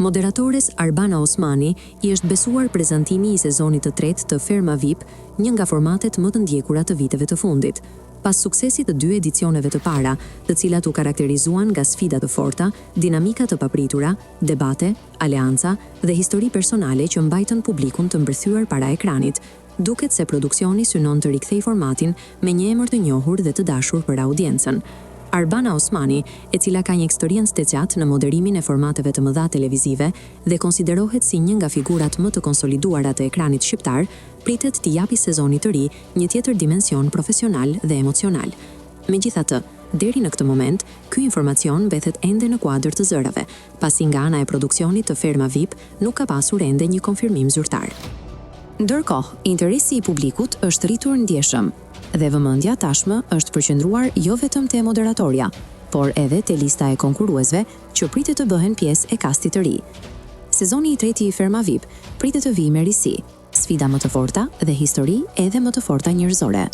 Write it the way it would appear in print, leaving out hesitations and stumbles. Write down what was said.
Moderatores Arbana Osmani i është besuar prezantimi i sezonit të tretë të Ferma VIP, një nga formatet më të ndjekura të viteve të fundit. Pas suksesit të 2 edicioneve të para, të cilat u karakterizuan nga sfida të forta, dinamika të papritura, debate, aleanca dhe histori personale që mbajtën publikun të mbërthyer para ekranit, duket se produksioni synon të rikthej formatin me një emër të njohur dhe të dashur për audiencën. Arbana Osmani, e cila ka një eksperiencë të gjatë në moderimin e formateve të mëdha televizive dhe konsiderohet si një nga figurat më të konsoliduara të ekranit shqiptar, pritet t'i japi sezonit të ri një tjetër dimension profesional dhe emocional. Megjithatë, deri në këtë moment, ky informacion mbethet ende në kuadër të zërave, pasi nga ana e produksionit të Ferma VIP nuk ka pasur ende një konfirmim zyrtar. Ndërkohë, interesi i publikut është rritur ndjeshëm dhe vëmendja tashmë është përqendruar jo vetëm te moderatorja, por edhe te lista e konkurruesve që pritet të bëhen pjesë e kastit të ri. Sezoni i tretë i Ferma VIP pritet të vijë me risi, sfida më të forta dhe histori edhe më të forta njerëzore.